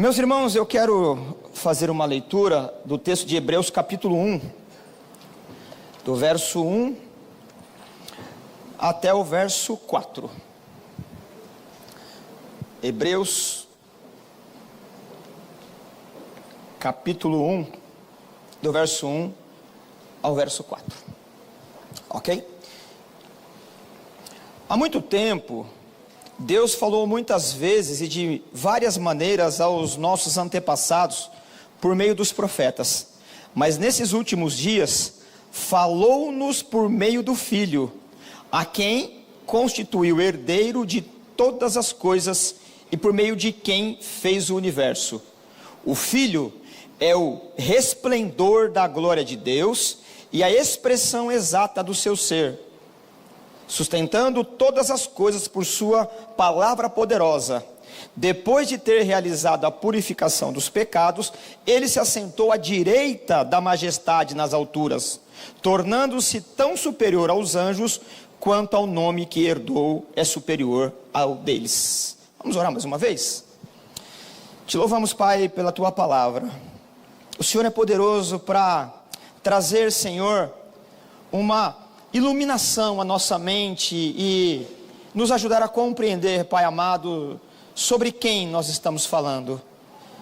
Meus irmãos, eu quero fazer uma leitura do texto de Hebreus capítulo 1, do verso 1 até o verso 4. Hebreus capítulo 1, do verso 1 ao verso 4. Ok? Há muito tempo, Deus falou muitas vezes e de várias maneiras aos nossos antepassados por meio dos profetas. Mas nesses últimos dias, falou-nos por meio do Filho, a quem constituiu herdeiro de todas as coisas e por meio de quem fez o universo. O Filho é o resplendor da glória de Deus e a expressão exata do seu ser, sustentando todas as coisas por sua palavra poderosa. Depois de ter realizado a purificação dos pecados, ele se assentou à direita da majestade nas alturas, tornando-se tão superior aos anjos, quanto ao nome que herdou é superior ao deles. Vamos orar mais uma vez? Te louvamos, Pai, pela Tua palavra. O Senhor é poderoso para trazer, Senhor, uma iluminação à nossa mente e nos ajudar a compreender, Pai amado, sobre quem nós estamos falando,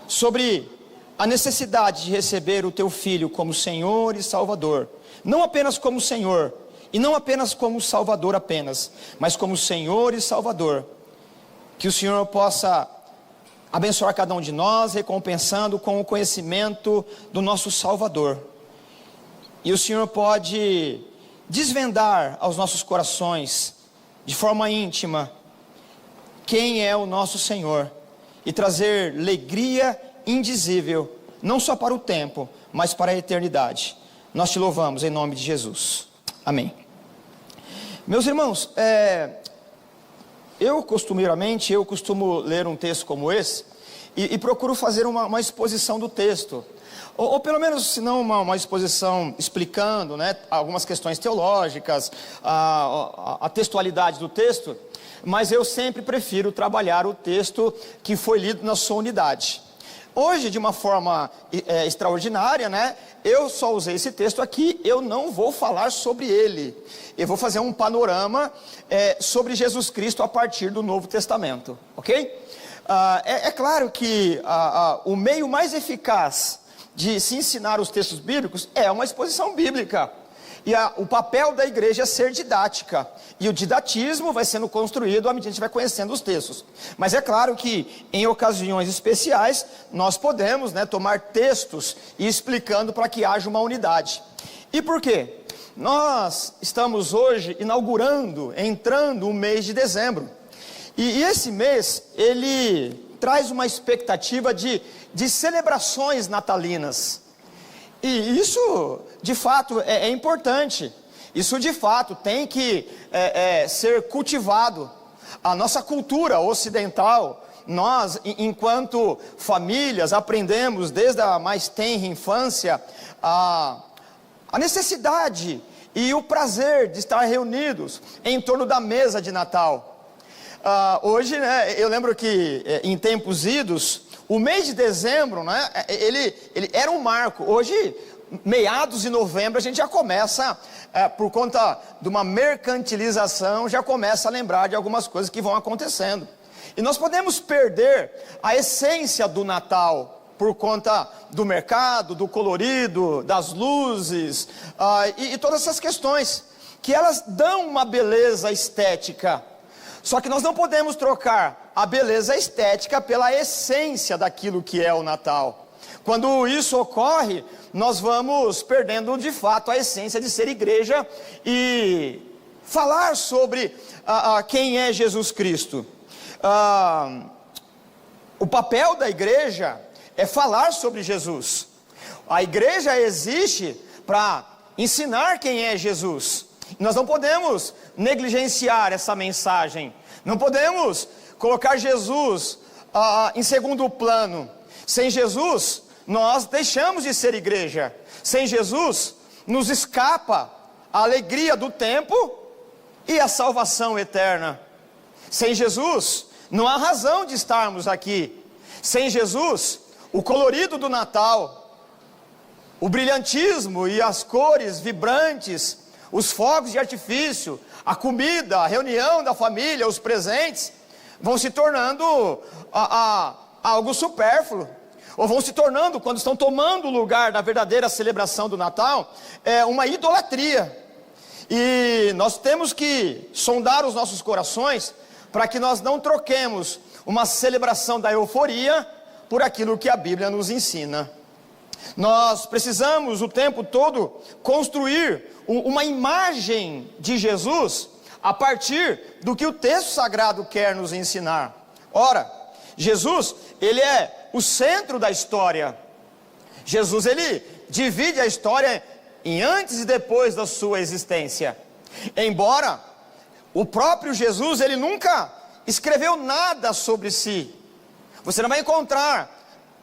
sobre a necessidade de receber o Teu Filho como Senhor e Salvador, não apenas como Senhor, e não apenas como Salvador apenas, mas como Senhor e Salvador. Que o Senhor possa abençoar cada um de nós, recompensando com o conhecimento do nosso Salvador, e o Senhor pode desvendar aos nossos corações, de forma íntima, quem é o nosso Senhor, e trazer alegria indizível, não só para o tempo, mas para a eternidade. Nós te louvamos em nome de Jesus, amém. Meus irmãos, eu costumo ler um texto como esse, e procuro fazer uma exposição do texto, ou pelo menos, se não uma exposição explicando, né, algumas questões teológicas, a textualidade do texto, mas eu sempre prefiro trabalhar o texto que foi lido na sua unidade. Hoje, de uma forma extraordinária, né, eu só usei esse texto aqui, eu não vou falar sobre ele, eu vou fazer um panorama sobre Jesus Cristo a partir do Novo Testamento, ok? É claro que o meio mais eficaz de se ensinar os textos bíblicos é uma exposição bíblica, e o papel da igreja é ser didática, e o didatismo vai sendo construído à medida que a gente vai conhecendo os textos. Mas é claro que em ocasiões especiais nós podemos, né, tomar textos e explicando para que haja uma unidade. E por quê? Nós estamos hoje entrando o mês de dezembro, e esse mês ele traz uma expectativa de celebrações natalinas, e isso de fato é importante, isso de fato tem que ser cultivado. A nossa cultura ocidental, nós enquanto famílias aprendemos desde a mais tenra infância a necessidade e o prazer de estar reunidos em torno da mesa de Natal. Hoje, né, eu lembro que em tempos idos, o mês de dezembro, né, ele era um marco. Hoje, meados de novembro, a gente já começa, por conta de uma mercantilização, já começa a lembrar de algumas coisas que vão acontecendo. E nós podemos perder a essência do Natal por conta do mercado, do colorido, das luzes, e todas essas questões, que elas dão uma beleza estética. Só que nós não podemos trocar a beleza estética pela essência daquilo que é o Natal. Quando isso ocorre, nós vamos perdendo de fato a essência de ser igreja e falar sobre quem é Jesus Cristo. O papel da igreja é falar sobre Jesus. A igreja existe para ensinar quem é Jesus. Nós não podemos negligenciar essa mensagem, não podemos colocar Jesus em segundo plano. Sem Jesus, nós deixamos de ser igreja. Sem Jesus, nos escapa a alegria do tempo e a salvação eterna. Sem Jesus, não há razão de estarmos aqui. Sem Jesus, o colorido do Natal, o brilhantismo e as cores vibrantes, os fogos de artifício, a comida, a reunião da família, os presentes, vão se tornando algo supérfluo, ou vão se tornando, quando estão tomando o lugar da verdadeira celebração do Natal, uma idolatria. E nós temos que sondar os nossos corações, para que nós não troquemos uma celebração da euforia por aquilo que a Bíblia nos ensina. Nós precisamos o tempo todo construir uma imagem de Jesus a partir do que o texto sagrado quer nos ensinar. Ora, Jesus, ele é o centro da história. Jesus, ele divide a história em antes e depois da sua existência. Embora o próprio Jesus, ele nunca escreveu nada sobre si. Você não vai encontrar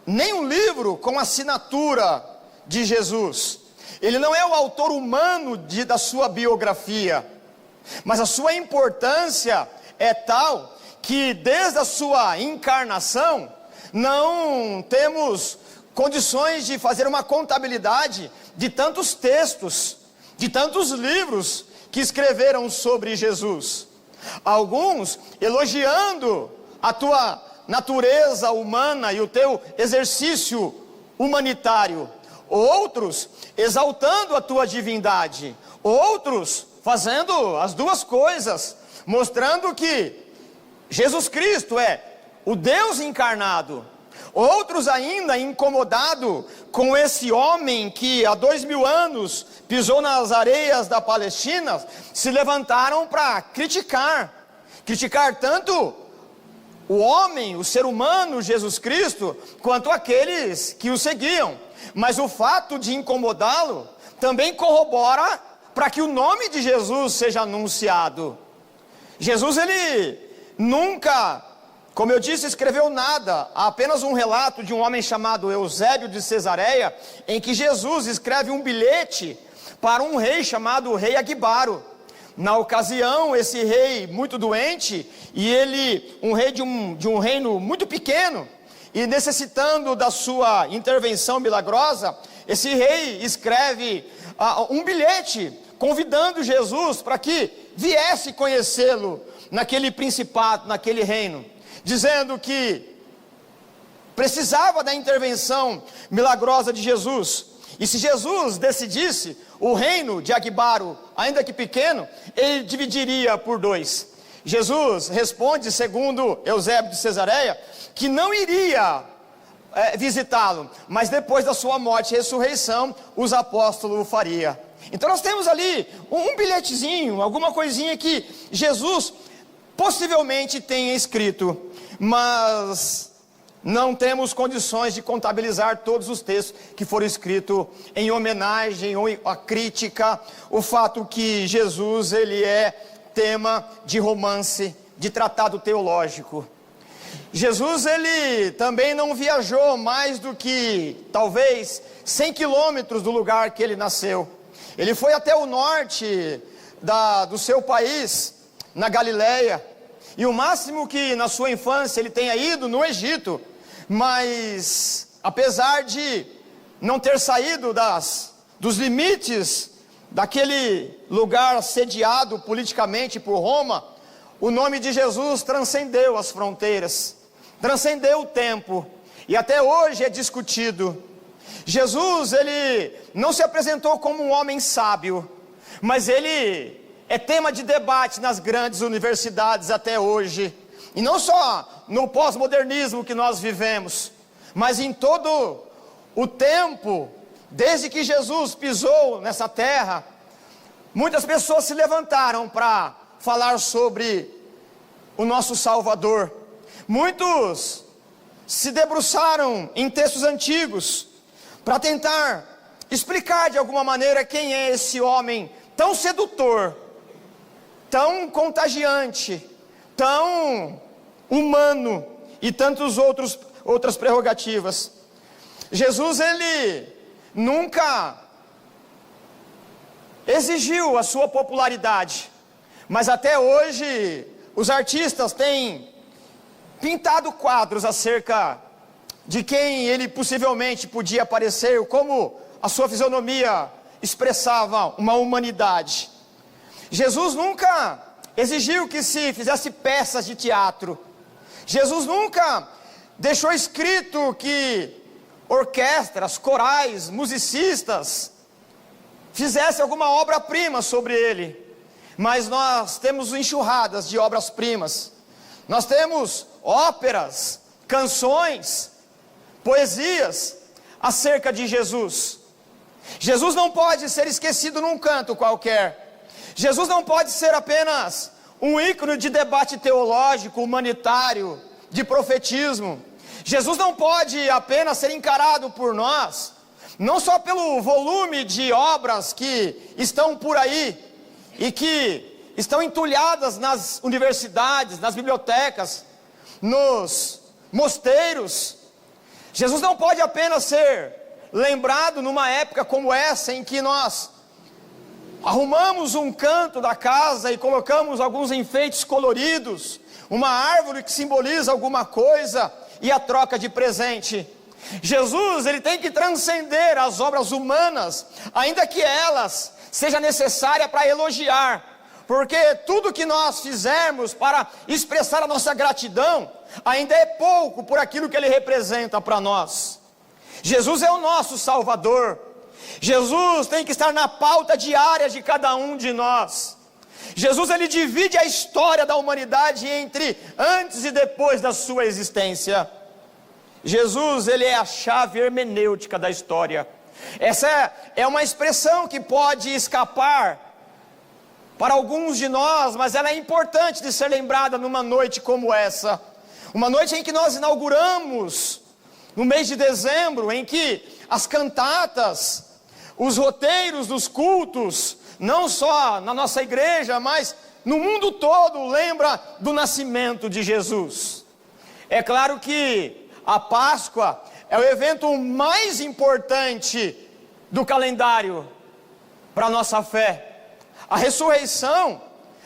nenhum livro com assinatura de Jesus. Ele não é o autor humano da sua biografia, mas a sua importância é tal que desde a sua encarnação não temos condições de fazer uma contabilidade de tantos textos, de tantos livros que escreveram sobre Jesus. Alguns elogiando a tua natureza humana e o teu exercício humanitário, outros exaltando a tua divindade, outros fazendo as duas coisas, mostrando que Jesus Cristo é o Deus encarnado. Outros ainda incomodados com esse homem que há 2000 anos pisou nas areias da Palestina, se levantaram para criticar tanto o homem, o ser humano, Jesus Cristo, quanto aqueles que o seguiam. Mas o fato de incomodá-lo também corrobora para que o nome de Jesus seja anunciado. Jesus, ele nunca, como eu disse, escreveu nada. Há apenas um relato de um homem chamado Eusébio de Cesareia, em que Jesus escreve um bilhete para um rei chamado rei Aguibaro. Na ocasião, esse rei muito doente, e ele, um rei de um reino muito pequeno, e necessitando da sua intervenção milagrosa, esse rei escreve um bilhete, convidando Jesus para que viesse conhecê-lo naquele principado, naquele reino, dizendo que precisava da intervenção milagrosa de Jesus. E se Jesus decidisse, o reino de Aguibaro, ainda que pequeno, ele dividiria por 2. Jesus responde, segundo Eusébio de Cesareia, que não iria visitá-lo, mas depois da sua morte e ressurreição, os apóstolos o faria. Então nós temos ali um bilhetezinho, alguma coisinha que Jesus possivelmente tenha escrito, mas não temos condições de contabilizar todos os textos que foram escritos em homenagem ou a crítica, o fato que Jesus, ele é tema de romance, de tratado teológico. Jesus, ele também não viajou mais do que, talvez, 100 quilômetros do lugar que ele nasceu. Ele foi até o norte do seu país, na Galileia, e o máximo que na sua infância ele tenha ido no Egito. Mas, apesar de não ter saído dos limites daquele lugar sediado politicamente por Roma, o nome de Jesus transcendeu as fronteiras, transcendeu o tempo, e até hoje é discutido. Jesus, ele não se apresentou como um homem sábio, mas ele é tema de debate nas grandes universidades até hoje. E não só no pós-modernismo que nós vivemos, mas em todo o tempo, desde que Jesus pisou nessa terra, muitas pessoas se levantaram para falar sobre o nosso Salvador. Muitos se debruçaram em textos antigos para tentar explicar de alguma maneira quem é esse homem tão sedutor, tão contagiante, tão humano e tantas outras prerrogativas. Jesus, ele nunca exigiu a sua popularidade, mas até hoje os artistas têm pintado quadros acerca de quem ele possivelmente podia parecer, como a sua fisionomia expressava uma humanidade. Jesus nunca exigiu que se fizesse peças de teatro. Jesus nunca deixou escrito que orquestras, corais, musicistas fizessem alguma obra-prima sobre ele. Mas nós temos enxurradas de obras-primas. Nós temos óperas, canções, poesias acerca de Jesus. Jesus não pode ser esquecido num canto qualquer. Jesus não pode ser apenas um ícone de debate teológico, humanitário, de profetismo. Jesus não pode apenas ser encarado por nós, não só pelo volume de obras que estão por aí e que estão entulhadas nas universidades, nas bibliotecas, nos mosteiros. Jesus não pode apenas ser lembrado numa época como essa, em que nós arrumamos um canto da casa e colocamos alguns enfeites coloridos, uma árvore que simboliza alguma coisa e a troca de presente. Jesus, ele tem que transcender as obras humanas, ainda que elas sejam necessárias para elogiar, porque tudo que nós fizermos para expressar a nossa gratidão ainda é pouco por aquilo que ele representa para nós. Jesus é o nosso Salvador. Jesus tem que estar na pauta diária de cada um de nós. Jesus, ele divide a história da humanidade entre antes e depois da sua existência. Jesus, ele é a chave hermenêutica da história. Essa é uma expressão que pode escapar para alguns de nós, mas ela é importante de ser lembrada numa noite como essa. Uma noite em que nós inauguramos, no mês de dezembro, em que as cantatas, os roteiros dos cultos, não só na nossa igreja, mas no mundo todo, lembra do nascimento de Jesus. É claro que a Páscoa é o evento mais importante do calendário para a nossa fé. A ressurreição,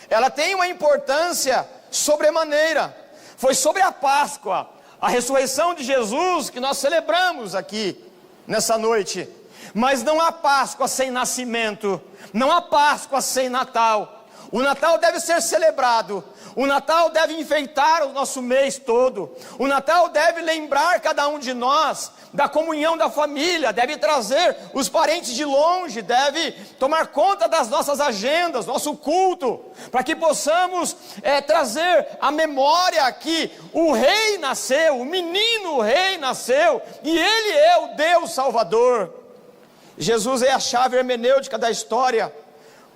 ela tem uma importância sobremaneira. Foi sobre a Páscoa, a ressurreição de Jesus, que nós celebramos aqui nessa noite. Mas não há Páscoa sem nascimento, não há Páscoa sem Natal. O Natal deve ser celebrado, o Natal deve enfeitar o nosso mês todo, o Natal deve lembrar cada um de nós da comunhão da família, deve trazer os parentes de longe, deve tomar conta das nossas agendas, nosso culto, para que possamos trazer a memória que o rei nasceu, o menino rei nasceu, e ele é o Deus Salvador. Jesus é a chave hermenêutica da história,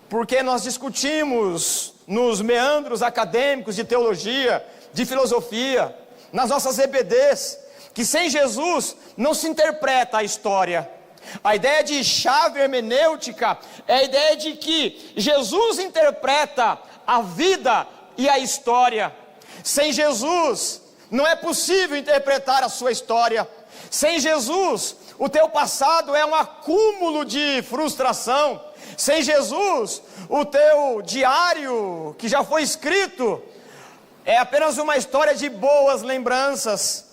porque nós discutimos nos meandros acadêmicos de teologia, de filosofia, nas nossas EBDs, que sem Jesus não se interpreta a história. A ideia de chave hermenêutica é a ideia de que Jesus interpreta a vida e a história. Sem Jesus não é possível interpretar a sua história. Sem Jesus, o teu passado é um acúmulo de frustração. Sem Jesus, o teu diário que já foi escrito é apenas uma história de boas lembranças.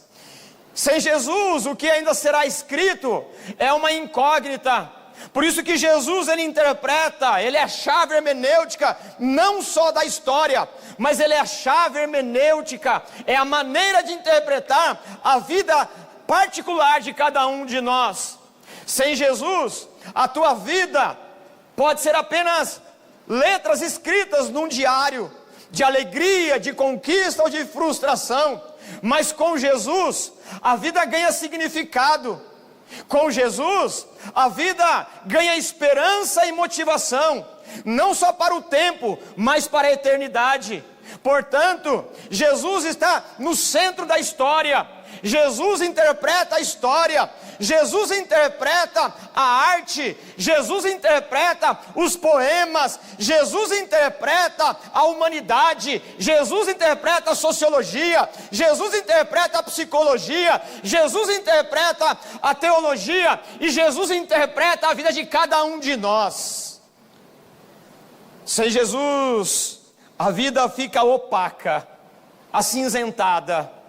Sem Jesus, o que ainda será escrito é uma incógnita. Por isso que Jesus, ele interpreta, ele é a chave hermenêutica, não só da história, mas ele é a chave hermenêutica, é a maneira de interpretar a vida particular de cada um de nós. Sem Jesus, a tua vida pode ser apenas letras escritas num diário, de alegria, de conquista ou de frustração. Mas com Jesus, a vida ganha significado. Com Jesus, a vida ganha esperança e motivação, não só para o tempo, mas para a eternidade. Portanto, Jesus está no centro da história. Jesus interpreta a história, Jesus interpreta a arte, Jesus interpreta os poemas, Jesus interpreta a humanidade, Jesus interpreta a sociologia, Jesus interpreta a psicologia, Jesus interpreta a teologia e Jesus interpreta a vida de cada um de nós. Sem Jesus, a vida fica opaca, acinzentada.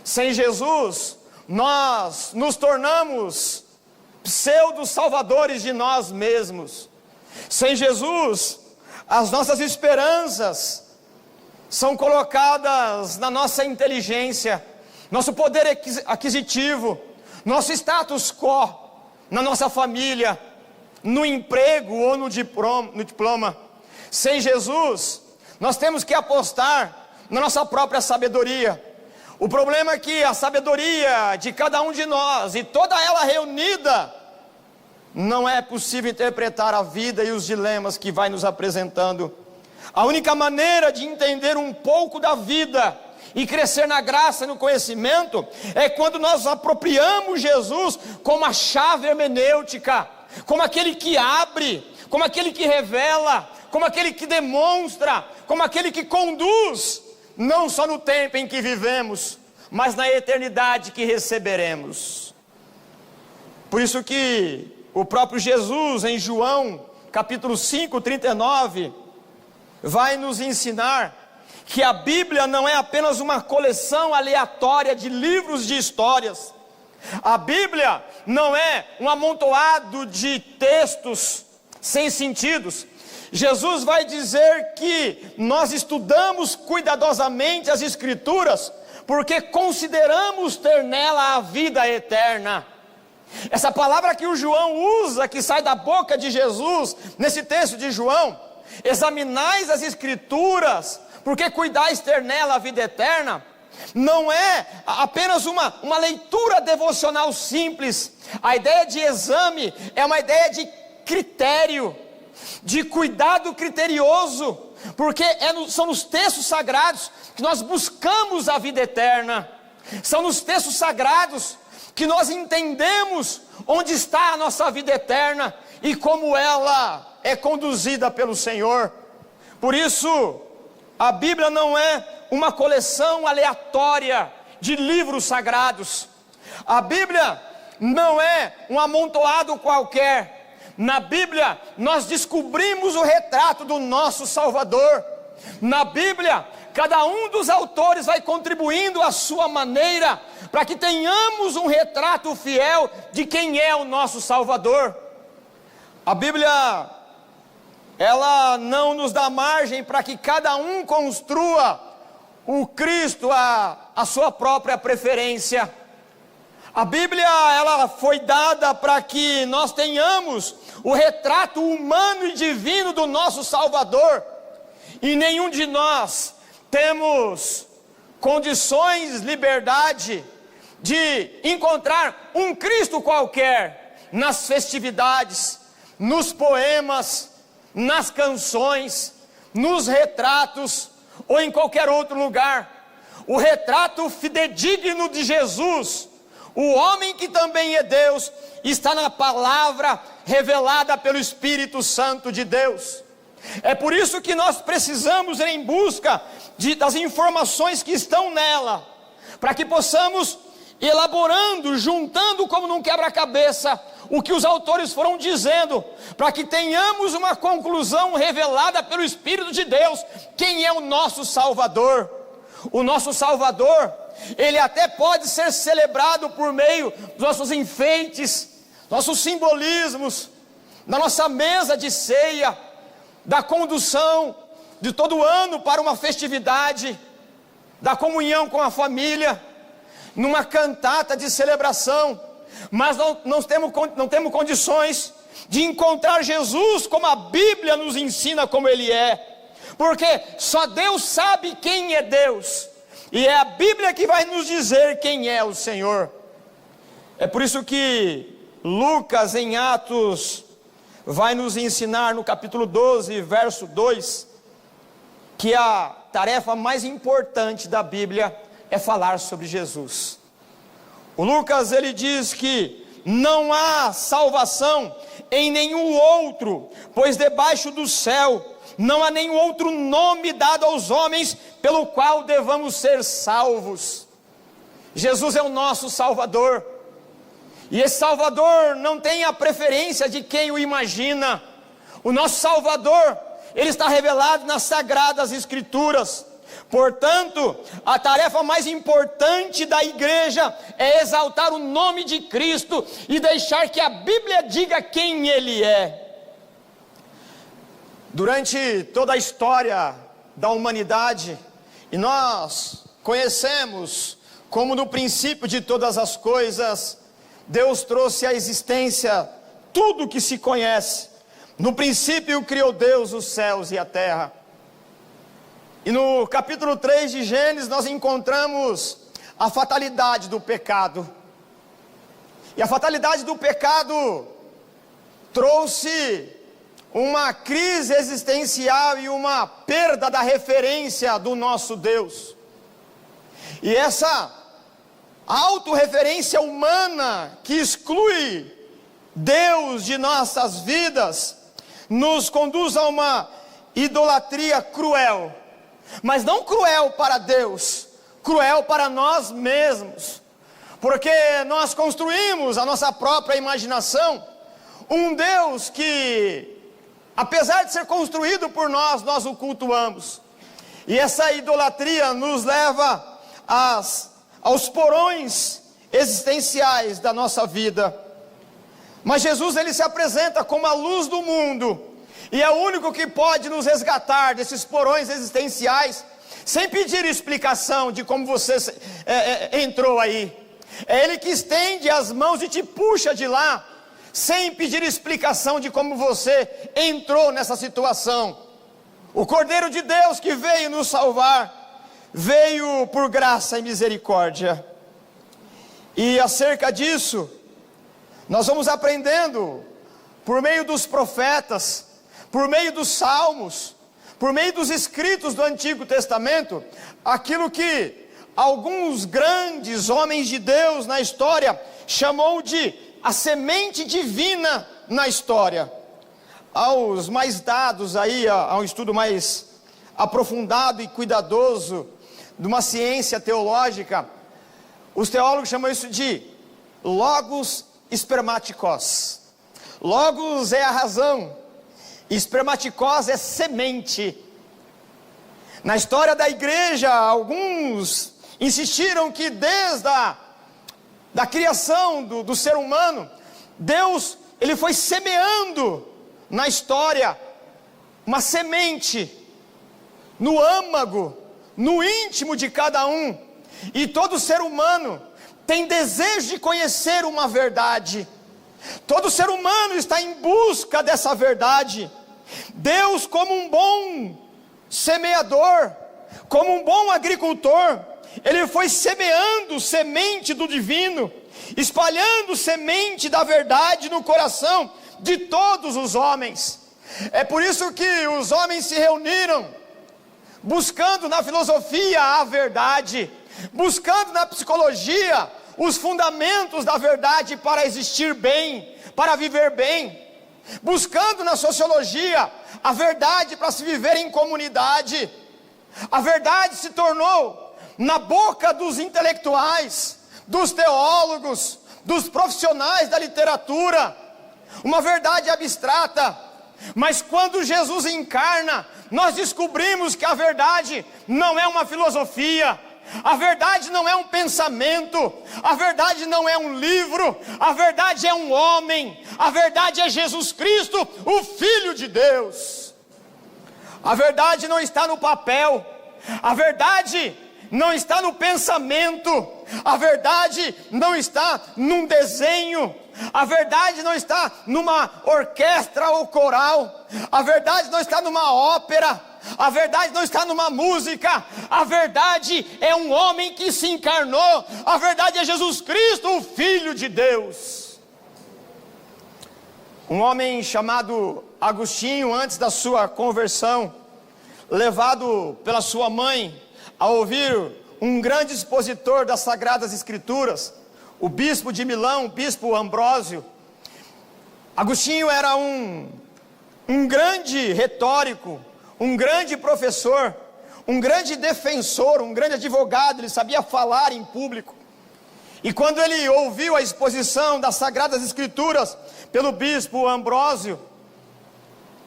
Sem Jesus, nós nos tornamos pseudo-salvadores de nós mesmos. Sem Jesus, as nossas esperanças são colocadas na nossa inteligência, nosso poder aquisitivo, nosso status quo, na nossa família, no emprego ou no diploma. Sem Jesus, nós temos que apostar na nossa própria sabedoria. O problema é que a sabedoria de cada um de nós, e toda ela reunida, não é possível interpretar a vida e os dilemas que vai nos apresentando. A única maneira de entender um pouco da vida e crescer na graça e no conhecimento é quando nós apropriamos Jesus como a chave hermenêutica, como aquele que abre, como aquele que revela, como aquele que demonstra, como aquele que conduz, não só no tempo em que vivemos, mas na eternidade que receberemos. Por isso que o próprio Jesus, em João capítulo 5, 39, vai nos ensinar que a Bíblia não é apenas uma coleção aleatória de livros de histórias. A Bíblia não é um amontoado de textos sem sentidos. Jesus vai dizer que nós estudamos cuidadosamente as Escrituras, porque consideramos ter nela a vida eterna. Essa palavra que o João usa, que sai da boca de Jesus, nesse texto de João, examinais as Escrituras, porque cuidais ter nela a vida eterna, não é apenas uma leitura devocional simples. A ideia de exame é uma ideia de critério, de cuidado criterioso, porque são nos textos sagrados que nós buscamos a vida eterna. São nos textos sagrados que nós entendemos onde está a nossa vida eterna e como ela é conduzida pelo Senhor. Por isso, a Bíblia não é uma coleção aleatória de livros sagrados. A Bíblia não é um amontoado qualquer. Na Bíblia, nós descobrimos o retrato do nosso Salvador. Na Bíblia, cada um dos autores vai contribuindo à sua maneira, para que tenhamos um retrato fiel de quem é o nosso Salvador. A Bíblia, ela não nos dá margem para que cada um construa o Cristo a sua própria preferência. A Bíblia, ela foi dada para que nós tenhamos o retrato humano e divino do nosso Salvador. E nenhum de nós temos condições, liberdade de encontrar um Cristo qualquer nas festividades, nos poemas, nas canções, nos retratos ou em qualquer outro lugar. O retrato fidedigno de Jesus, o homem que também é Deus, está na palavra revelada pelo Espírito Santo de Deus. É por isso que nós precisamos ir em busca das informações que estão nela, para que possamos elaborando, juntando como num quebra-cabeça o que os autores foram dizendo, para que tenhamos uma conclusão revelada pelo Espírito de Deus, quem é o nosso Salvador. O nosso Salvador, ele até pode ser celebrado por meio dos nossos enfeites, nossos simbolismos, da nossa mesa de ceia, da condução de todo ano para uma festividade, da comunhão com a família, numa cantata de celebração, mas não temos condições de encontrar Jesus como a Bíblia nos ensina como Ele é, porque só Deus sabe quem é Deus, e é a Bíblia que vai nos dizer quem é o Senhor. É por isso que Lucas, em Atos, vai nos ensinar no capítulo 12, verso 2, que a tarefa mais importante da Bíblia é falar sobre Jesus. O Lucas, ele diz que não há salvação em nenhum outro, pois debaixo do céu não há nenhum outro nome dado aos homens pelo qual devamos ser salvos. Jesus é o nosso Salvador, e esse Salvador não tem a preferência de quem o imagina. O nosso Salvador, ele está revelado nas Sagradas Escrituras. Portanto, a tarefa mais importante da igreja é exaltar o nome de Cristo e deixar que a Bíblia diga quem Ele é. Durante toda a história da humanidade, e nós conhecemos como no princípio de todas as coisas, Deus trouxe à existência tudo que se conhece. No princípio criou Deus os céus e a terra. E no capítulo 3 de Gênesis nós encontramos a fatalidade do pecado. E a fatalidade do pecado trouxe uma crise existencial e uma perda da referência do nosso Deus. E essa autorreferência humana que exclui Deus de nossas vidas nos conduz a uma idolatria cruel. Mas não cruel para Deus, cruel para nós mesmos. Porque nós construímos a nossa própria imaginação um Deus que, apesar de ser construído por nós, nós o cultuamos. E essa idolatria nos leva aos porões existenciais da nossa vida. Mas Jesus, ele se apresenta como a luz do mundo, e é o único que pode nos resgatar desses porões existenciais, sem pedir explicação de como você entrou aí. É Ele que estende as mãos e te puxa de lá, sem pedir explicação de como você entrou nessa situação. O Cordeiro de Deus que veio nos salvar, veio por graça e misericórdia. E acerca disso, nós vamos aprendendo, por meio dos profetas, por meio dos salmos, por meio dos escritos do Antigo Testamento, aquilo que alguns grandes homens de Deus na história chamou de a semente divina na história. Aos mais dados aí, a um estudo mais aprofundado e cuidadoso de uma ciência teológica, os teólogos chamam isso de logos espermaticos. Logos é a razão, espermaticos é semente. Na história da igreja, alguns insistiram que desde da criação do ser humano, Deus, ele foi semeando na história uma semente no âmago, no íntimo de cada um. E todo ser humano tem desejo de conhecer uma verdade. Todo ser humano está em busca dessa verdade. Deus, como um bom semeador, como um bom agricultor, Ele foi semeando semente do divino, espalhando semente da verdade no coração de todos os homens. É por isso que os homens se reuniram, buscando na filosofia a verdade, buscando na psicologia os fundamentos da verdade para existir bem, para viver bem, buscando na sociologia a verdade para se viver em comunidade. A verdade se tornou na boca dos intelectuais, dos teólogos, dos profissionais da literatura, uma verdade abstrata. Mas quando Jesus encarna, nós descobrimos que a verdade não é uma filosofia, a verdade não é um pensamento, a verdade não é um livro, a verdade é um homem, a verdade é Jesus Cristo, o Filho de Deus. A verdade não está no papel, a verdade não está no pensamento, a verdade não está num desenho, a verdade não está numa orquestra ou coral, a verdade não está numa ópera, a verdade não está numa música, a verdade é um homem que se encarnou, a verdade é Jesus Cristo, o Filho de Deus. Um homem chamado Agostinho, antes da sua conversão, levado pela sua mãe a ouvir um grande expositor das Sagradas Escrituras, o bispo de Milão, o bispo Ambrósio. Agostinho era um grande retórico, um grande professor, um grande defensor, um grande advogado. Ele sabia falar em público. E quando ele ouviu a exposição das Sagradas Escrituras pelo bispo Ambrósio,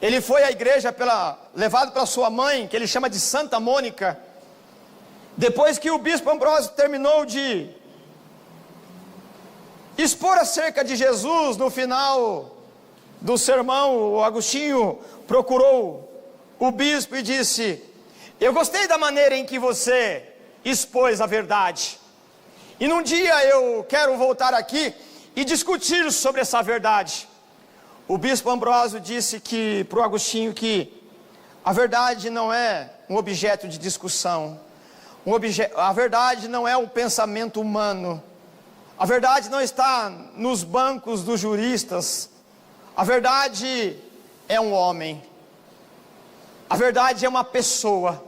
ele foi à igreja levado pela sua mãe, que ele chama de Santa Mônica, Depois que o bispo Ambrósio terminou de expor acerca de Jesus, no final do sermão, o Agostinho procurou o bispo e disse: eu gostei da maneira em que você expôs a verdade, e num dia eu quero voltar aqui e discutir sobre essa verdade. O bispo Ambrósio disse para o Agostinho que a verdade não é um objeto de discussão, a verdade não é um pensamento humano, a verdade não está nos bancos dos juristas, a verdade é um homem, a verdade é uma pessoa.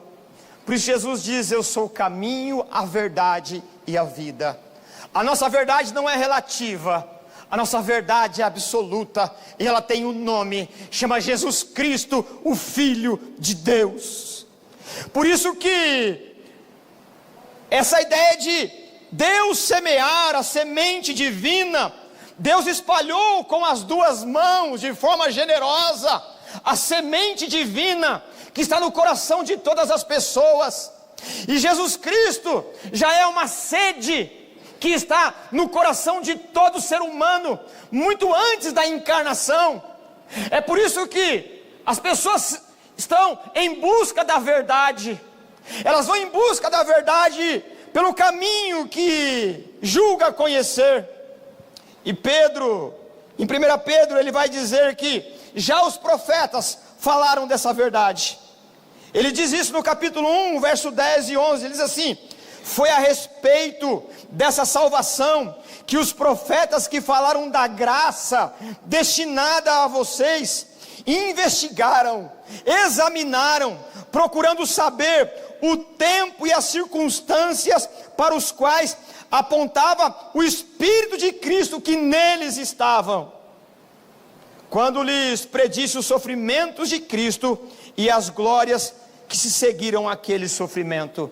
Por isso Jesus diz: eu sou o caminho, a verdade e a vida. A nossa verdade não é relativa, a nossa verdade é absoluta, e ela tem um nome, chama Jesus Cristo, o Filho de Deus. Por isso que essa ideia de Deus semear a semente divina, Deus espalhou com as duas mãos, de forma generosa, a semente divina, que está no coração de todas as pessoas. E Jesus Cristo já é uma sede que está no coração de todo ser humano, muito antes da encarnação. É por isso que as pessoas estão em busca da verdade. Elas vão em busca da verdade pelo caminho que julga conhecer. E Pedro, em 1 Pedro, ele vai dizer que já os profetas falaram dessa verdade. Ele diz isso no capítulo 1, verso 10 e 11, ele diz assim: foi a respeito dessa salvação que os profetas que falaram da graça destinada a vocês investigaram, examinaram, procurando saber o tempo e as circunstâncias para os quais apontava o Espírito de Cristo que neles estavam, quando lhes predisse os sofrimentos de Cristo e as glórias que se seguiram àquele sofrimento.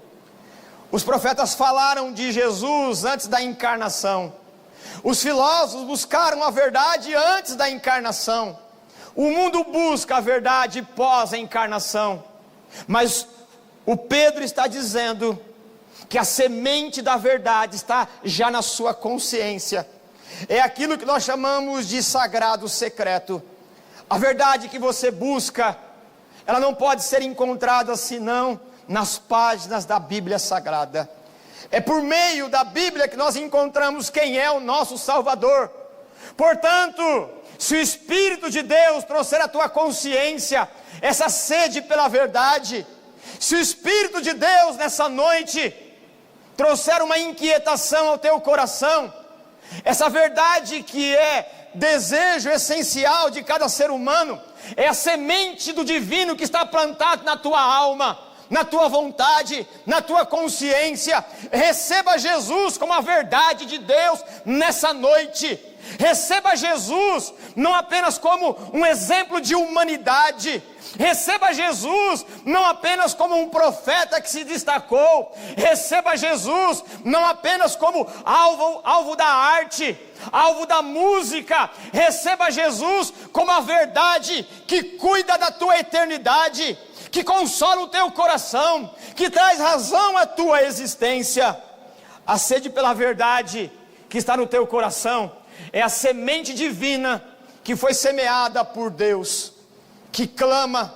Os profetas falaram de Jesus antes da encarnação. Os filósofos buscaram a verdade antes da encarnação. O mundo busca a verdade pós a encarnação. Mas o Pedro está dizendo que a semente da verdade está já na sua consciência. É aquilo que nós chamamos de sagrado secreto. A verdade que você busca, ela não pode ser encontrada senão nas páginas da Bíblia Sagrada. É por meio da Bíblia que nós encontramos quem é o nosso Salvador. Portanto, se o Espírito de Deus trouxer à tua consciência essa sede pela verdade, se o Espírito de Deus nessa noite trouxer uma inquietação ao teu coração, essa verdade que é desejo essencial de cada ser humano, é a semente do divino que está plantado na tua alma, na tua vontade, na tua consciência. Receba Jesus como a verdade de Deus nessa noite. Receba Jesus não apenas como um exemplo de humanidade. Receba Jesus não apenas como um profeta que se destacou. Receba Jesus não apenas como alvo da arte, alvo da música. Receba Jesus como a verdade que cuida da tua eternidade, que consola o teu coração, que traz razão à tua existência. A sede pela verdade que está no teu coração é a semente divina que foi semeada por Deus, que clama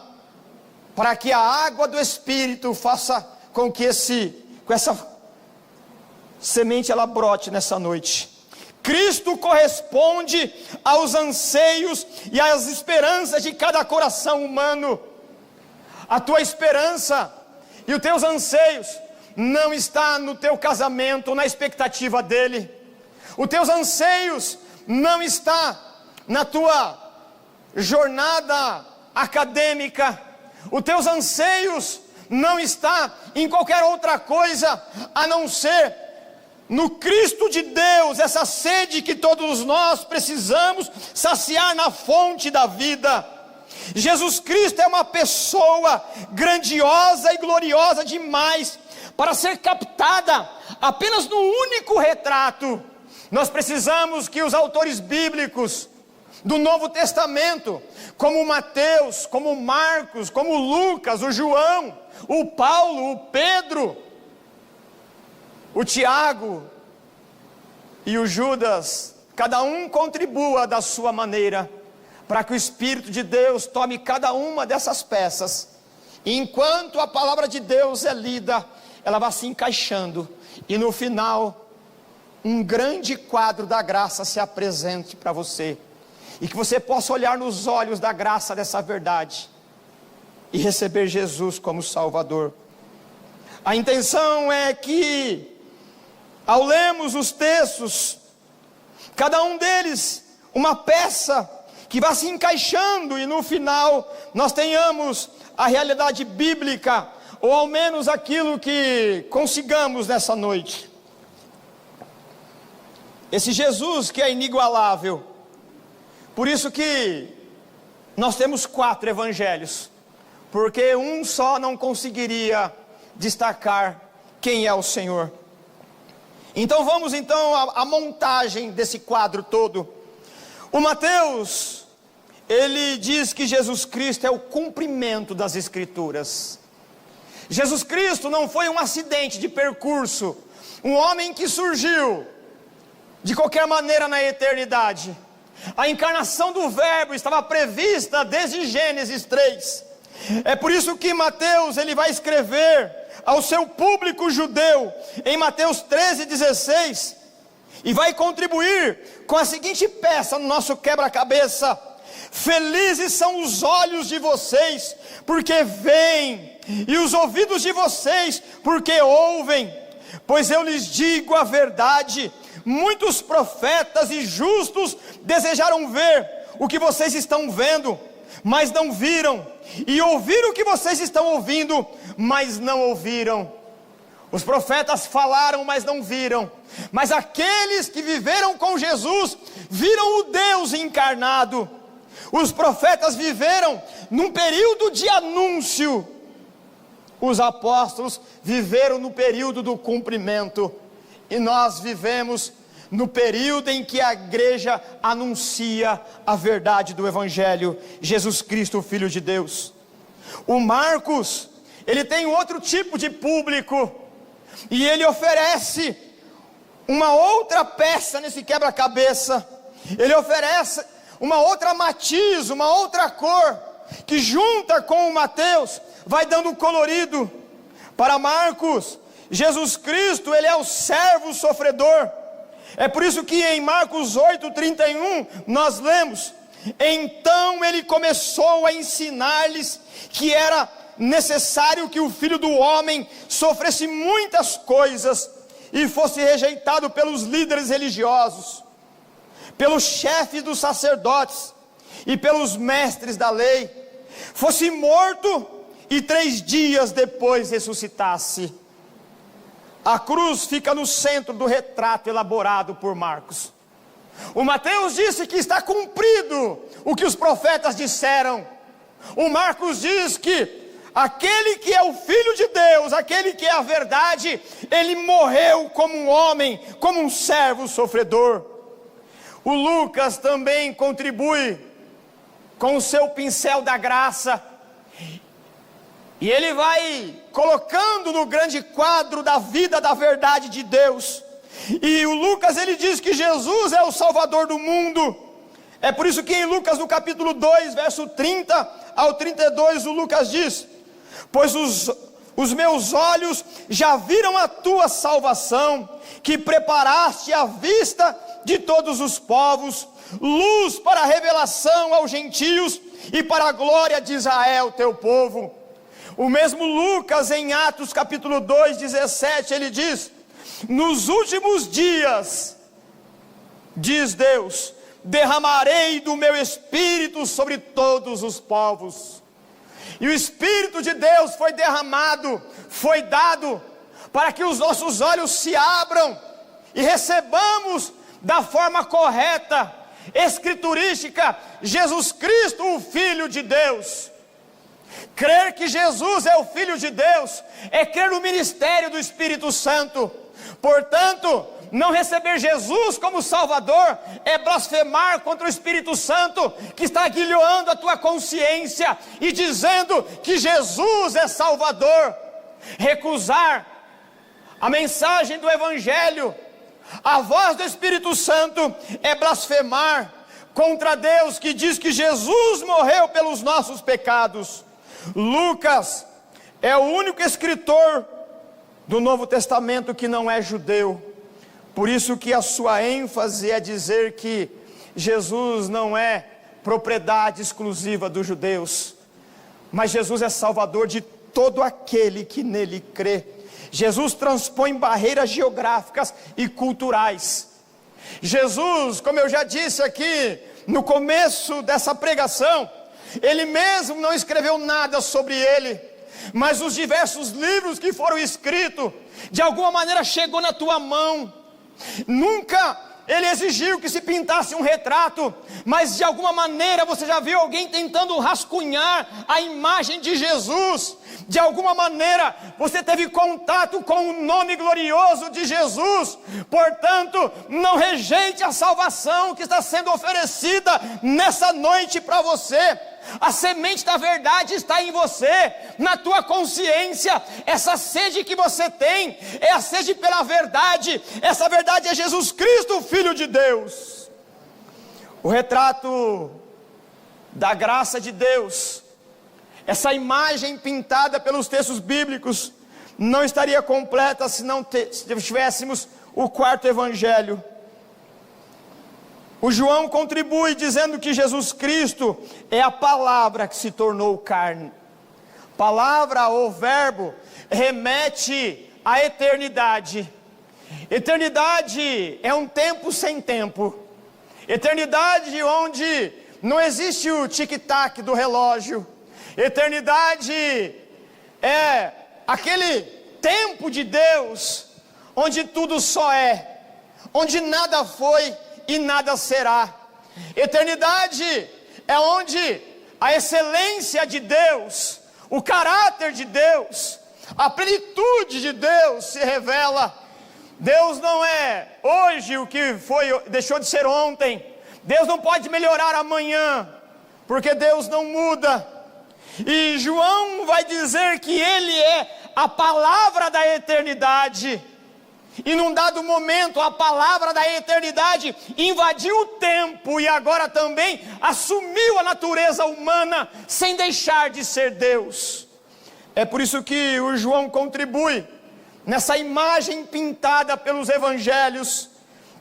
para que a água do Espírito faça com que essa semente ela brote nessa noite. Cristo corresponde aos anseios e às esperanças de cada coração humano. A tua esperança e os teus anseios não está no teu casamento, na expectativa dele. Os teus anseios não está na tua jornada acadêmica. Os teus anseios não está em qualquer outra coisa a não ser no Cristo de Deus, essa sede que todos nós precisamos saciar na fonte da vida. Jesus Cristo é uma pessoa grandiosa e gloriosa demais para ser captada apenas no único retrato. Nós precisamos que os autores bíblicos do Novo Testamento, como Mateus, como Marcos, como Lucas, o João, o Paulo, o Pedro, o Tiago e o Judas, cada um contribua da sua maneira, para que o Espírito de Deus tome cada uma dessas peças, e enquanto a palavra de Deus é lida, ela vai se encaixando, e no final, um grande quadro da graça se apresente para você, e que você possa olhar nos olhos da graça dessa verdade, e receber Jesus como Salvador. A intenção é que, ao lermos os textos, cada um deles, uma peça que vai se encaixando, e no final, nós tenhamos a realidade bíblica, ou ao menos aquilo que consigamos nessa noite. Esse Jesus que é inigualável, por isso que nós temos 4 evangelhos, porque um só não conseguiria destacar quem é o Senhor. Então vamos à montagem desse quadro todo. O Mateus, ele diz que Jesus Cristo é o cumprimento das Escrituras. Jesus Cristo não foi um acidente de percurso, um homem que surgiu de qualquer maneira na eternidade. A encarnação do Verbo estava prevista desde Gênesis 3. É por isso que Mateus, ele vai escrever ao seu público judeu, em Mateus 13,16, e vai contribuir com a seguinte peça no nosso quebra-cabeça: felizes são os olhos de vocês, porque veem, e os ouvidos de vocês, porque ouvem. Pois eu lhes digo a verdade, muitos profetas e justos desejaram ver o que vocês estão vendo, mas não viram, e ouvir o que vocês estão ouvindo, mas não ouviram. Os profetas falaram, mas não viram, mas aqueles que viveram com Jesus, viram o Deus encarnado. Os profetas viveram num período de anúncio, os apóstolos viveram no período do cumprimento, e nós vivemos no período em que a igreja anuncia a verdade do Evangelho, Jesus Cristo, o Filho de Deus. O Marcos, ele tem outro tipo de público, e ele oferece uma outra peça nesse quebra-cabeça. Ele oferece uma outra matiz, uma outra cor, que junta com o Mateus, vai dando colorido. Para Marcos, Jesus Cristo, ele é o servo sofredor. É por isso que em Marcos 8,31 nós lemos: então ele começou a ensinar-lhes que era necessário que o Filho do Homem sofresse muitas coisas e fosse rejeitado pelos líderes religiosos, pelos chefes dos sacerdotes e pelos mestres da lei, fosse morto e 3 dias depois ressuscitasse. A cruz fica no centro do retrato elaborado por Marcos. O Mateus disse que está cumprido o que os profetas disseram. O Marcos diz que aquele que é o Filho de Deus, aquele que é a verdade, ele morreu como um homem, como um servo sofredor. O Lucas também contribui com o seu pincel da graça, e ele vai colocando no grande quadro da vida da verdade de Deus. E o Lucas, ele diz que Jesus é o Salvador do mundo. É por isso que em Lucas, no capítulo 2, verso 30 ao 32, o Lucas diz: pois os meus olhos já viram a tua salvação, que preparaste à vista de todos os povos, luz para a revelação aos gentios e para a glória de Israel, teu povo. O mesmo Lucas, em Atos capítulo 2, 17, ele diz: nos últimos dias, diz Deus, derramarei do meu Espírito sobre todos os povos. E o Espírito de Deus foi derramado, foi dado, para que os nossos olhos se abram e recebamos da forma correta, escriturística, Jesus Cristo, o Filho de Deus. Crer que Jesus é o Filho de Deus é crer no ministério do Espírito Santo. Portanto, não receber Jesus como Salvador é blasfemar contra o Espírito Santo, que está aguilhoando a tua consciência e dizendo que Jesus é Salvador. Recusar a mensagem do Evangelho, a voz do Espírito Santo é blasfemar contra Deus, que diz que Jesus morreu pelos nossos pecados. Lucas é o único escritor do Novo Testamento que não é judeu, por isso que a sua ênfase é dizer que Jesus não é propriedade exclusiva dos judeus, mas Jesus é salvador de todo aquele que nele crê. Jesus transpõe barreiras geográficas e culturais. Jesus, como eu já disse aqui no começo dessa pregação, ele mesmo não escreveu nada sobre ele, mas os diversos livros que foram escritos, de alguma maneira chegou na tua mão. Nunca ele exigiu que se pintasse um retrato, mas de alguma maneira você já viu alguém tentando rascunhar a imagem de Jesus. De alguma maneira você teve contato com o nome glorioso de Jesus. Portanto, não rejeite a salvação que está sendo oferecida nessa noite para você. A semente da verdade está em você, na tua consciência. Essa sede que você tem é a sede pela verdade. Essa verdade é Jesus Cristo, o Filho de Deus. O retrato da graça de Deus, essa imagem pintada pelos textos bíblicos, não estaria completa se não tivéssemos o quarto evangelho. O João contribui dizendo que Jesus Cristo é a palavra que se tornou carne. Palavra ou verbo remete à eternidade. Eternidade é um tempo sem tempo. Eternidade onde não existe o tic-tac do relógio. Eternidade é aquele tempo de Deus onde tudo só é, onde nada foi e nada será. Eternidade é onde a excelência de Deus, o caráter de Deus, a plenitude de Deus se revela. Deus não é hoje o que deixou de ser ontem. Deus não pode melhorar amanhã, porque Deus não muda. E João vai dizer que Ele é a palavra da eternidade. E num dado momento a palavra da eternidade invadiu o tempo e agora também assumiu a natureza humana sem deixar de ser Deus. É por isso que o João contribui nessa imagem pintada pelos evangelhos,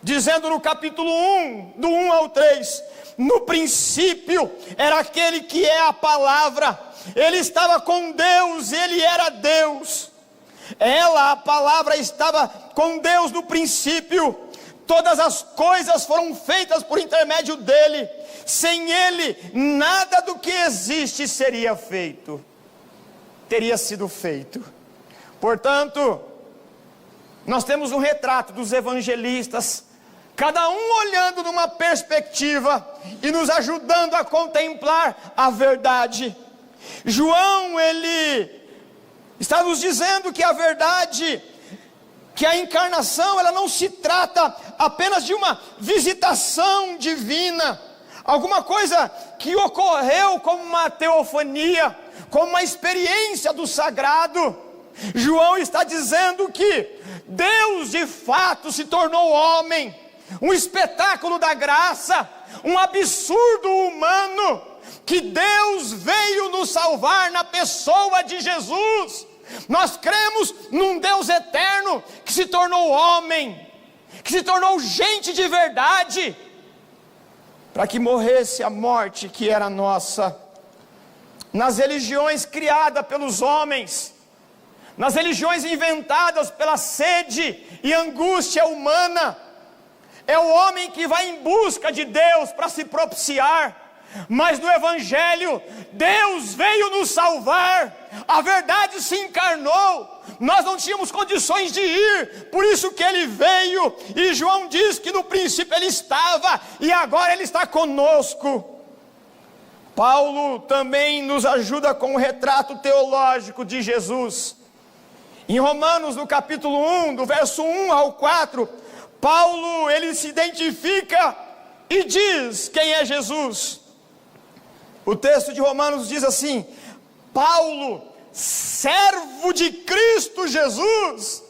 dizendo no capítulo 1, do 1 ao 3, no princípio era aquele que é a palavra, ele estava com Deus, ele era Deus. Ela, a palavra, estava com Deus no princípio. Todas as coisas foram feitas por intermédio dele. Sem ele, nada do que existe seria feito. Teria sido feito. Portanto, nós temos um retrato dos evangelistas, cada um olhando numa perspectiva e nos ajudando a contemplar a verdade. João, ele está nos dizendo que a verdade, que a encarnação, ela não se trata apenas de uma visitação divina, alguma coisa que ocorreu como uma teofania, como uma experiência do sagrado. João está dizendo que Deus de fato se tornou homem, um espetáculo da graça, um absurdo humano, que Deus veio nos salvar na pessoa de Jesus. Nós cremos num Deus eterno que se tornou homem, que se tornou gente de verdade, para que morresse a morte que era nossa. Nas religiões criadas pelos homens, nas religiões inventadas pela sede e angústia humana, é o homem que vai em busca de Deus para se propiciar. Mas no Evangelho, Deus veio nos salvar, a verdade se encarnou, nós não tínhamos condições de ir, por isso que Ele veio, e João diz que no princípio Ele estava, e agora Ele está conosco. Paulo também nos ajuda com o retrato teológico de Jesus. Em Romanos, no capítulo 1, do verso 1 ao 4, Paulo, ele se identifica e diz quem é Jesus. O texto de Romanos diz assim: Paulo, servo de Cristo Jesus,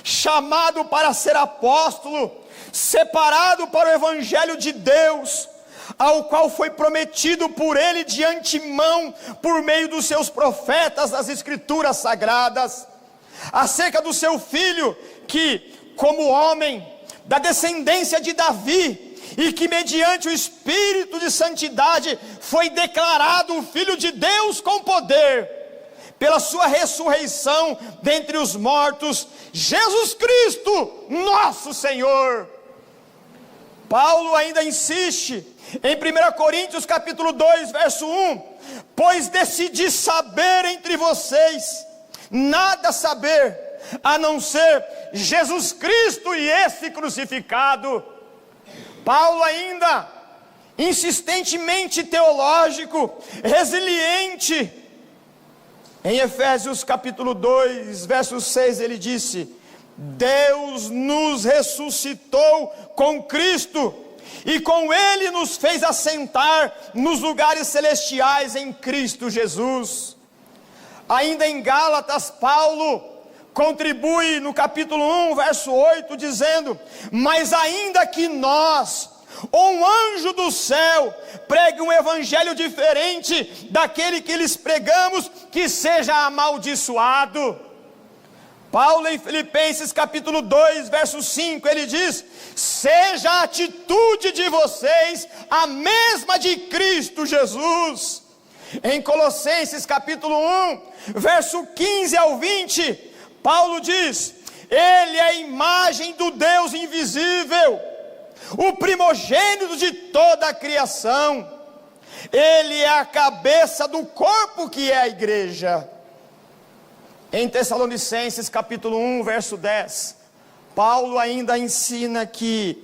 chamado para ser apóstolo, separado para o evangelho de Deus, ao qual foi prometido por ele de antemão, por meio dos seus profetas das escrituras sagradas, acerca do seu filho, que como homem, da descendência de Davi, e que mediante o Espírito de santidade, foi declarado o Filho de Deus com poder, pela sua ressurreição dentre os mortos, Jesus Cristo, nosso Senhor. Paulo ainda insiste, em 1 Coríntios capítulo 2, verso 1, pois decidi saber entre vocês, nada saber, a não ser Jesus Cristo e esse crucificado. Paulo ainda, insistentemente teológico, resiliente, em Efésios capítulo 2, verso 6, ele disse: Deus nos ressuscitou com Cristo, e com Ele nos fez assentar nos lugares celestiais em Cristo Jesus. Ainda em Gálatas, Paulo contribui no capítulo 1, verso 8, dizendo: mas ainda que nós, ou um anjo do céu, pregue um evangelho diferente daquele que lhes pregamos, que seja amaldiçoado. Paulo em Filipenses capítulo 2, verso 5, ele diz: seja a atitude de vocês a mesma de Cristo Jesus. Em Colossenses capítulo 1, verso 15 ao 20, Paulo diz: ele é a imagem do Deus invisível, o primogênito de toda a criação. Ele é a cabeça do corpo que é a igreja. Em Tessalonicenses capítulo 1, verso 10, Paulo ainda ensina que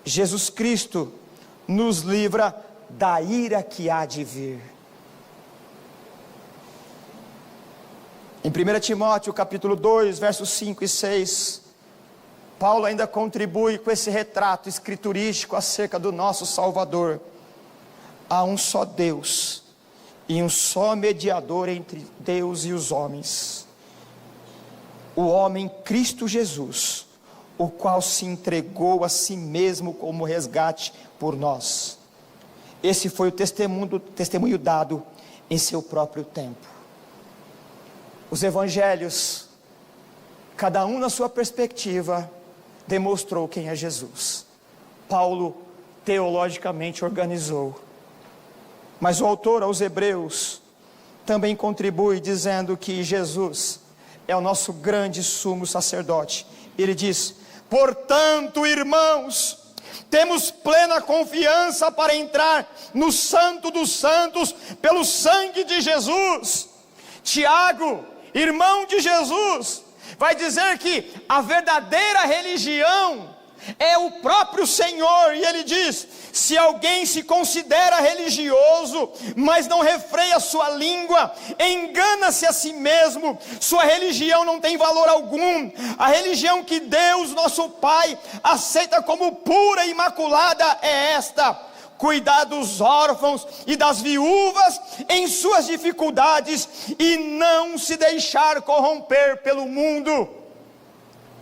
Jesus Cristo nos livra da ira que há de vir. Em 1 Timóteo capítulo 2, versos 5 e 6, Paulo ainda contribui com esse retrato escriturístico acerca do nosso Salvador. Há um só Deus e um só mediador entre Deus e os homens, o homem Cristo Jesus, o qual se entregou a si mesmo como resgate por nós. Esse foi o testemunho dado em seu próprio tempo. Os evangelhos, cada um na sua perspectiva, demonstrou quem é Jesus. Paulo teologicamente organizou, mas o autor aos Hebreus também contribui dizendo que Jesus é o nosso grande sumo sacerdote. Ele diz: portanto, irmãos, temos plena confiança para entrar no Santo dos Santos pelo sangue de Jesus. Tiago, irmão de Jesus, vai dizer que a verdadeira religião é o próprio Senhor, e ele diz: se alguém se considera religioso, mas não refreia sua língua, engana-se a si mesmo, sua religião não tem valor algum. A religião que Deus, nosso Pai, aceita como pura e imaculada é esta: cuidar dos órfãos e das viúvas em suas dificuldades, e não se deixar corromper pelo mundo.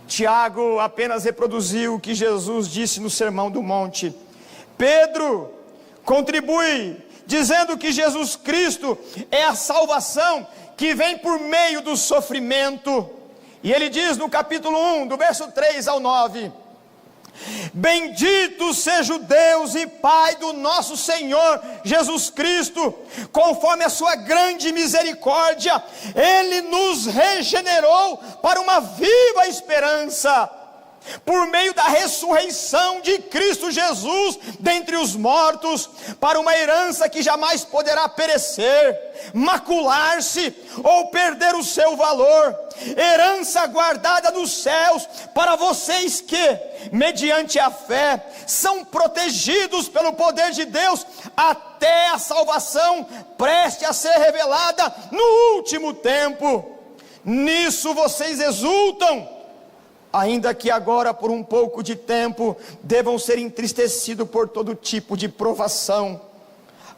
Tiago apenas reproduziu o que Jesus disse no Sermão do Monte. Pedro contribui dizendo que Jesus Cristo é a salvação que vem por meio do sofrimento. E ele diz no capítulo 1, do verso 3 ao 9: bendito seja o Deus e Pai do nosso Senhor Jesus Cristo, conforme a sua grande misericórdia, Ele nos regenerou para uma viva esperança, por meio da ressurreição de Cristo Jesus dentre os mortos, para uma herança que jamais poderá perecer, macular-se ou perder o seu valor, herança guardada nos céus para vocês que, mediante a fé, são protegidos pelo poder de Deus até a salvação preste a ser revelada no último tempo. Nisso vocês exultam, ainda que agora por um pouco de tempo devam ser entristecidos por todo tipo de provação.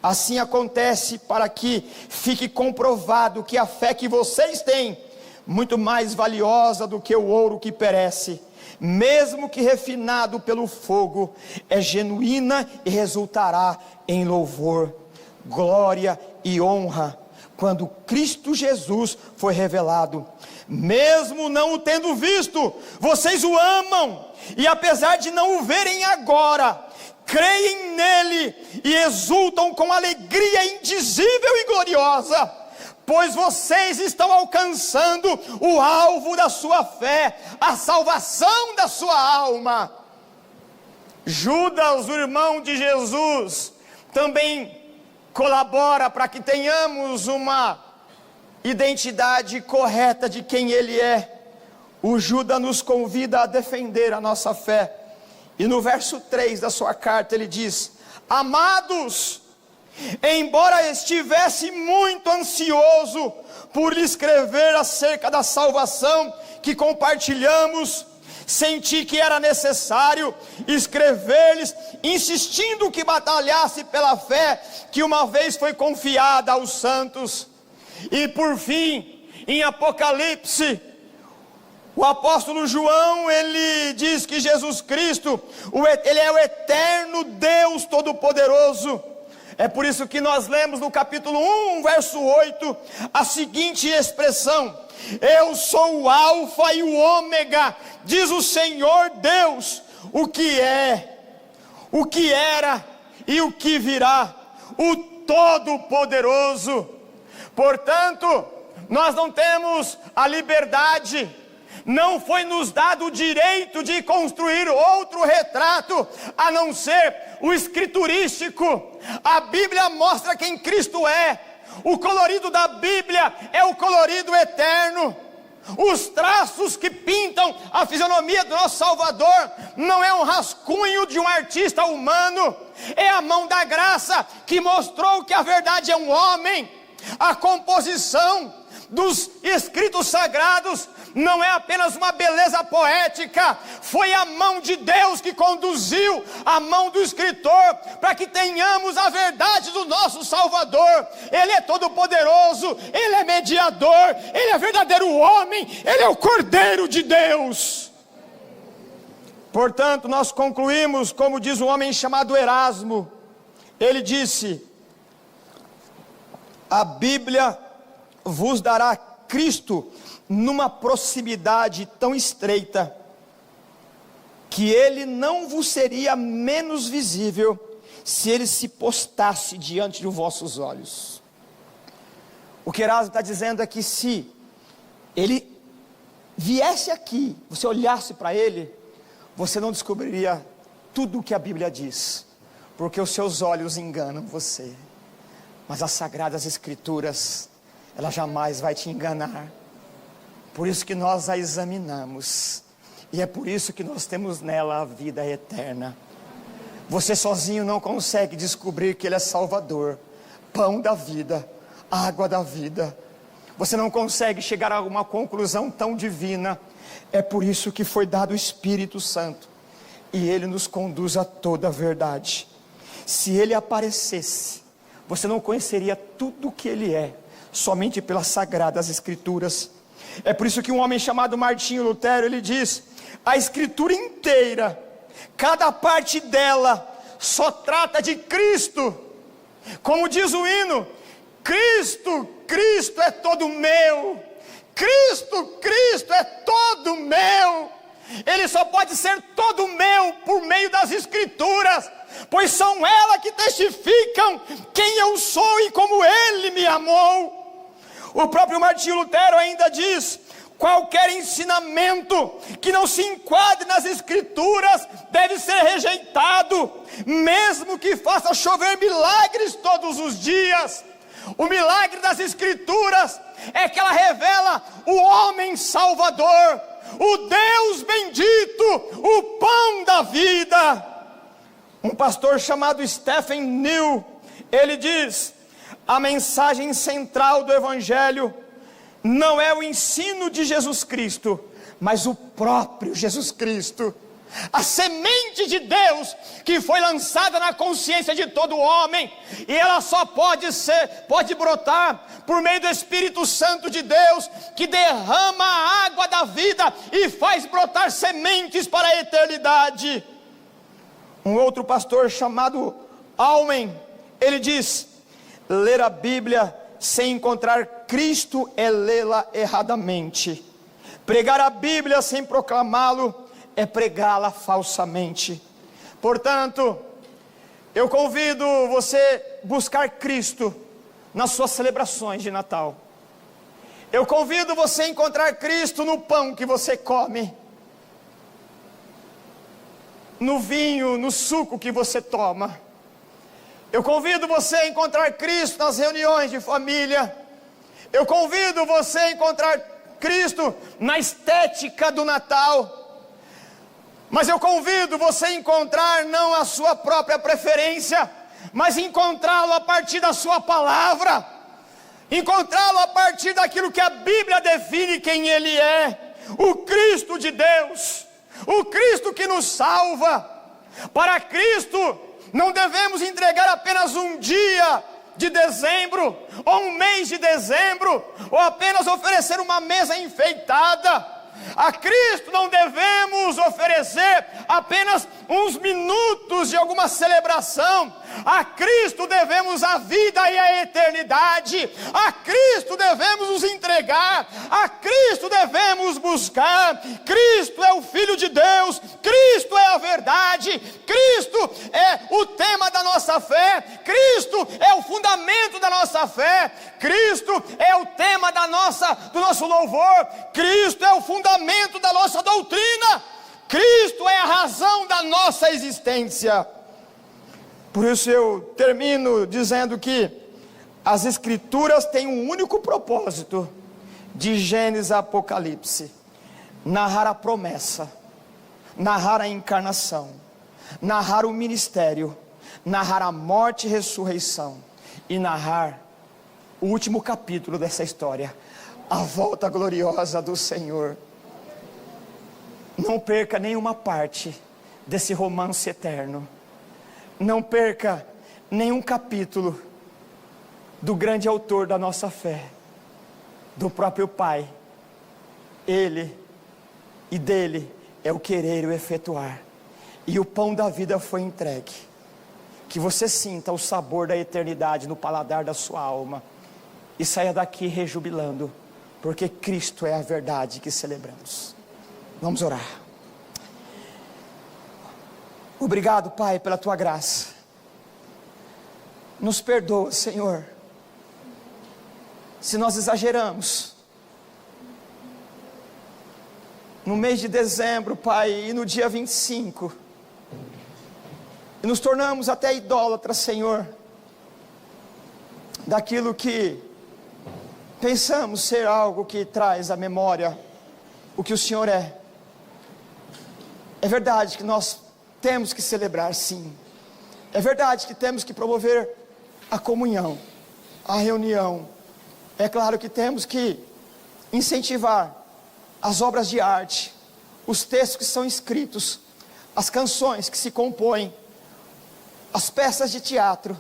Assim acontece para que fique comprovado que a fé que vocês têm muito mais valiosa do que o ouro que perece, mesmo que refinado pelo fogo, é genuína e resultará em louvor, glória e honra, quando Cristo Jesus foi revelado. Mesmo não o tendo visto, vocês o amam, e apesar de não o verem agora, creem nele e exultam com alegria indizível e gloriosa, pois vocês estão alcançando o alvo da sua fé, a salvação da sua alma. Judas, o irmão de Jesus, também colabora para que tenhamos uma identidade correta de quem ele é. O Judas nos convida a defender a nossa fé, e no verso 3 da sua carta ele diz: amados, embora estivesse muito ansioso por lhe escrever acerca da salvação que compartilhamos, senti que era necessário escrever-lhes, insistindo que batalhasse pela fé que uma vez foi confiada aos santos. E por fim, em Apocalipse, o apóstolo João, ele diz que Jesus Cristo, ele é o eterno Deus Todo-Poderoso. É por isso que nós lemos no capítulo 1, verso 8, a seguinte expressão: eu sou o alfa e o ômega, diz o Senhor Deus, o que é, o que era e o que virá, o Todo-Poderoso. Portanto, nós não temos a liberdade, não foi nos dado o direito de construir outro retrato, a não ser o escriturístico. A Bíblia mostra quem Cristo é. O colorido da Bíblia é o colorido eterno. Os traços que pintam a fisionomia do nosso Salvador não é um rascunho de um artista humano, é a mão da graça que mostrou que a verdade é um homem. A composição dos escritos sagrados não é apenas uma beleza poética, foi a mão de Deus que conduziu a mão do escritor para que tenhamos a verdade do nosso Salvador. Ele é todo poderoso, ele é mediador, ele é verdadeiro homem, ele é o Cordeiro de Deus. Portanto, nós concluímos, como diz um homem chamado Erasmo, ele disse: a Bíblia vos dará Cristo numa proximidade tão estreita, que ele não vos seria menos visível, se ele se postasse diante de vossos olhos. O que Erasmo está dizendo é que se ele viesse aqui, você olhasse para ele, você não descobriria tudo o que a Bíblia diz, porque os seus olhos enganam você, mas as Sagradas Escrituras, ela jamais vai te enganar. Por isso que nós a examinamos, e é por isso que nós temos nela a vida eterna. Você sozinho não consegue descobrir que ele é Salvador, pão da vida, água da vida. Você não consegue chegar a uma conclusão tão divina. É por isso que foi dado o Espírito Santo, e ele nos conduz a toda a verdade. Se ele aparecesse, você não conheceria tudo o que ele é, somente pelas Sagradas Escrituras. É por isso que um homem chamado Martinho Lutero, ele diz: a Escritura inteira, cada parte dela, só trata de Cristo. Como diz o hino: Cristo, Cristo é todo meu, Cristo, Cristo é todo meu. Ele só pode ser todo meu por meio das Escrituras, pois são elas que testificam quem eu sou e como Ele me amou. O próprio Martinho Lutero ainda diz: qualquer ensinamento que não se enquadre nas Escrituras deve ser rejeitado, mesmo que faça chover milagres todos os dias. O milagre das Escrituras é que ela revela o homem salvador, o Deus bendito, o pão da vida. Um pastor chamado Stephen New, ele diz: a mensagem central do Evangelho não é o ensino de Jesus Cristo, mas o próprio Jesus Cristo. a semente de Deus que foi lançada na consciência de todo homem, e ela só pode brotar por meio do Espírito Santo de Deus, que derrama a água da vida e faz brotar sementes para a eternidade. Um outro pastor chamado Almen, ele diz: ler a Bíblia sem encontrar Cristo é lê-la erradamente. Pregar a Bíblia sem proclamá-lo é pregá-la falsamente. Portanto, eu convido você a buscar Cristo nas suas celebrações de Natal. Eu convido você a encontrar Cristo no pão que você come, no vinho, no suco que você toma. Eu convido você a encontrar Cristo nas reuniões de família. Eu convido você a encontrar Cristo na estética do Natal. Mas eu convido você a encontrar não a sua própria preferência, mas encontrá-lo a partir da sua palavra, encontrá-lo a partir daquilo que a Bíblia define quem Ele é, o Cristo de Deus, o Cristo que nos salva. Para Cristo não devemos entregar apenas um dia de dezembro, ou um mês de dezembro, ou apenas oferecer uma mesa enfeitada. A Cristo não devemos oferecer apenas uns minutos de alguma celebração. A Cristo devemos a vida e a eternidade. A Cristo devemos nos entregar. A Cristo devemos buscar. Cristo é o Filho de Deus. Cristo é a verdade. Cristo é o tema da nossa fé. Cristo é o fundamento da nossa fé. Cristo é o tema do nosso louvor. Cristo é o fundamento da nossa doutrina. Cristo é a razão da nossa existência. Por isso eu termino dizendo que as Escrituras têm um único propósito, de Gênesis a Apocalipse: narrar a promessa, narrar a encarnação, narrar o ministério, narrar a morte e ressurreição, e narrar o último capítulo dessa história, a volta gloriosa do Senhor. Não perca nenhuma parte desse romance eterno. Não perca nenhum capítulo do grande autor da nossa fé, do próprio Pai. Ele e dele é o querer e o efetuar. E o pão da vida foi entregue. Que você sinta o sabor da eternidade no paladar da sua alma e saia daqui rejubilando, porque Cristo é a verdade que celebramos. Vamos orar. Obrigado, Pai, pela Tua graça. Nos perdoa, Senhor, se nós exageramos no mês de dezembro, Pai, e no dia 25, e nos tornamos até idólatras, Senhor, daquilo que pensamos ser algo que traz à memória o que o Senhor é. É verdade que nós temos que celebrar, sim. É verdade que temos que promover a comunhão, a reunião. É claro que temos que incentivar as obras de arte, os textos que são escritos, as canções que se compõem, as peças de teatro.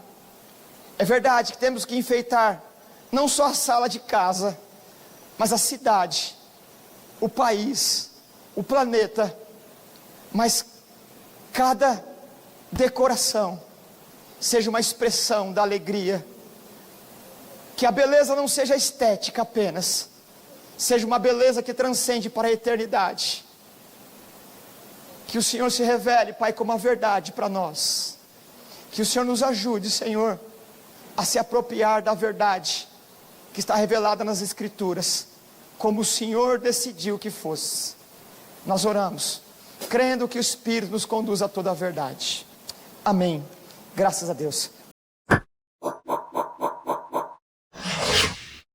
É verdade que temos que enfeitar não só a sala de casa, mas a cidade, o país, o planeta, mas cada decoração seja uma expressão da alegria. Que a beleza não seja estética apenas, seja uma beleza que transcende para a eternidade. Que o Senhor se revele, Pai, como a verdade para nós. Que o Senhor nos ajude, Senhor, a se apropriar da verdade que está revelada nas Escrituras, como o Senhor decidiu que fosse. Nós oramos, crendo que o Espírito nos conduz a toda a verdade. Amém. Graças a Deus.